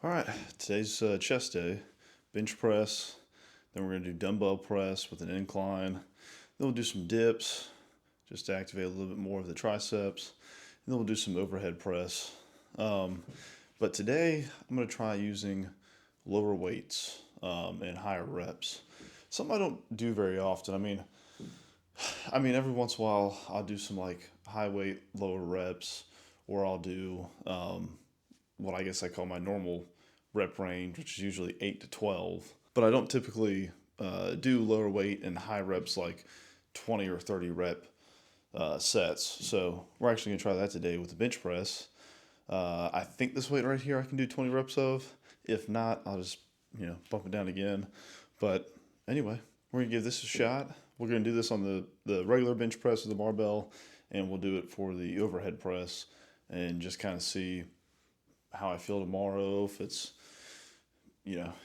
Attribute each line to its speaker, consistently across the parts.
Speaker 1: All right, today's chest day, bench press, then we're going to do dumbbell press with an incline, then we'll do some dips just to activate a little bit more of the triceps, and then we'll do some overhead press. But today I'm going to try using lower weights and higher reps. Something I don't do very often. I mean, every once in a while I'll do some like high weight, lower reps, or I'll do what I guess I call my normal rep range, which is usually 8 to 12. But I don't typically do lower weight and high reps like 20 or 30 rep sets. So we're actually going to try that today with the bench press. I think this weight right here I can do 20 reps of. If not, I'll just bump it down again. But anyway, we're going to give this a shot. We're going to do this on the regular bench press with the barbell, and we'll do it for the overhead press and just kind of see how I feel tomorrow, if it's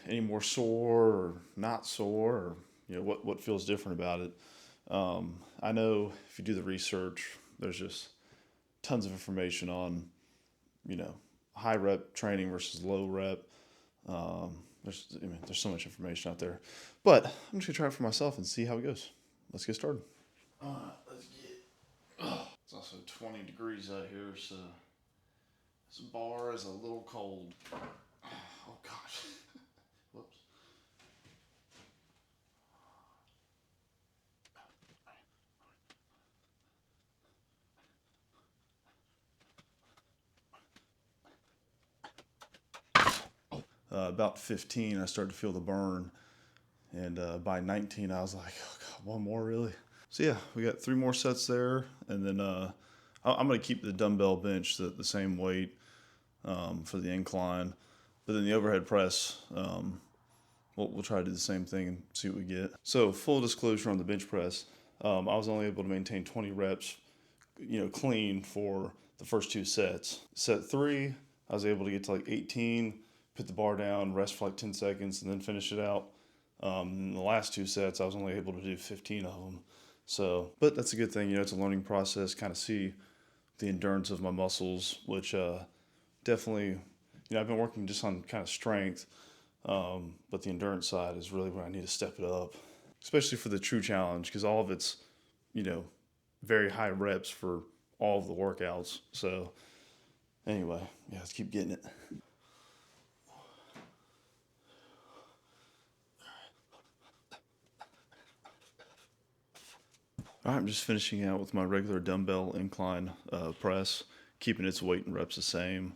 Speaker 1: any more sore or not sore, or what feels different about it. I know if you do the research, there's just tons of information on high rep training versus low rep. There's so much information out there, but I'm just gonna try it for myself and see how it goes. Let's get started. All right, let's get. It's also 20 degrees out here, so this bar is a little cold. Oh gosh. Whoops. About 15, I started to feel the burn, and by 19, I was like, "Oh God, one more, really?" So yeah, we got 3 more sets there, and then I'm gonna keep the dumbbell bench the same weight for the incline, but then the overhead press, we'll try to do the same thing and see what we get. So full disclosure on the bench press, I was only able to maintain 20 reps, clean for the first 2 sets. Set 3, I was able to get to like 18, put the bar down, rest for like 10 seconds, and then finish it out. In the last 2 sets, I was only able to do 15 of them. So, but that's a good thing. It's a learning process. Kind of see the endurance of my muscles, which definitely, I've been working just on kind of strength, but the endurance side is really where I need to step it up, especially for the true challenge, because all of it's, you know, very high reps for all of the workouts. So anyway, yeah, let's keep getting it. All right, I'm just finishing out with my regular dumbbell incline press, keeping its weight and reps the same.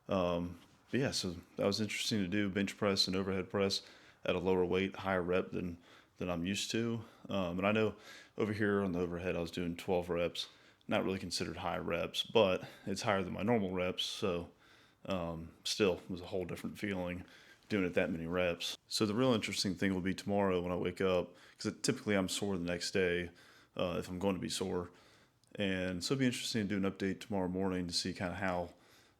Speaker 1: But yeah, so that was interesting to do bench press and overhead press at a lower weight, higher rep than I'm used to. And I know over here on the overhead, I was doing 12 reps, not really considered high reps, but it's higher than my normal reps. So still, it was a whole different feeling doing it that many reps. So the real interesting thing will be tomorrow when I wake up, because typically I'm sore the next day if I'm going to be sore. And so it'll be interesting to do an update tomorrow morning to see kind of how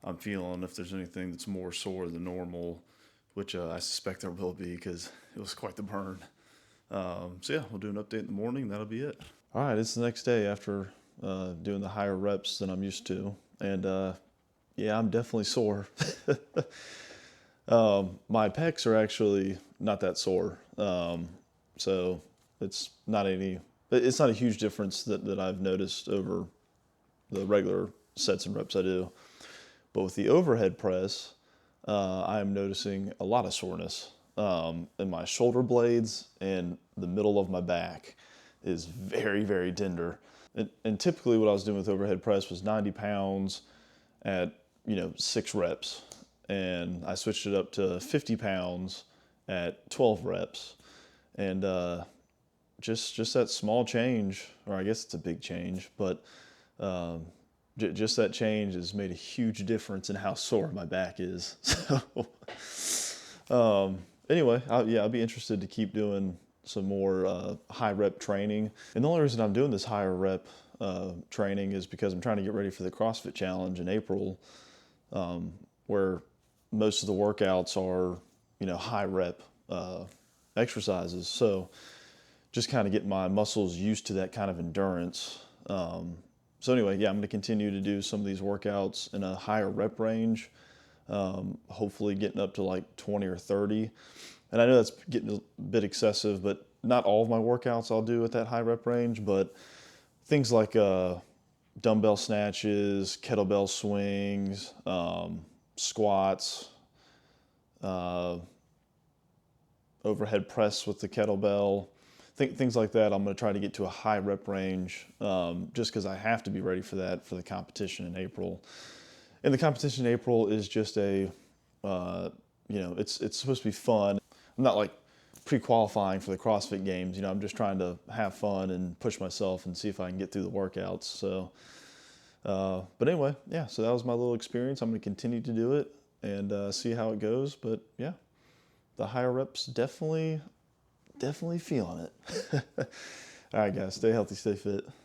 Speaker 1: I'm feeling, if there's anything that's more sore than normal, which I suspect there will be because it was quite the burn. So yeah, we'll do an update in the morning. That'll be it. All right, it's the next day after doing the higher reps than I'm used to. And yeah, I'm definitely sore. My pecs are actually not that sore. So it's not a huge difference that I've noticed over the regular sets and reps I do. But with the overhead press, I'm noticing a lot of soreness in my shoulder blades, and the middle of my back is very, very tender. And typically what I was doing with overhead press was 90 pounds at 6 reps, and I switched it up to 50 pounds at 12 reps. And just that small change, or I guess it's a big change, but just that change has made a huge difference in how sore my back is. So anyway, I'll be interested to keep doing some more high rep training. And the only reason I'm doing this higher rep training is because I'm trying to get ready for the CrossFit Challenge in April, where most of the workouts are high rep exercises. So just kind of get my muscles used to that kind of endurance. So anyway, yeah, I'm going to continue to do some of these workouts in a higher rep range, hopefully getting up to like 20 or 30. And I know that's getting a bit excessive, but not all of my workouts I'll do at that high rep range, but things like dumbbell snatches, kettlebell swings, squats, uh, overhead press with the kettlebell, things like that. I'm going to try to get to a high rep range just because I have to be ready for that for the competition in April. And the competition in April is just it's supposed to be fun. I'm not like pre-qualifying for the CrossFit Games. I'm just trying to have fun and push myself and see if I can get through the workouts. So, but anyway, yeah. So that was my little experience. I'm going to continue to do it and see how it goes. But yeah, the higher reps definitely feeling it. All right, guys, stay healthy, stay fit.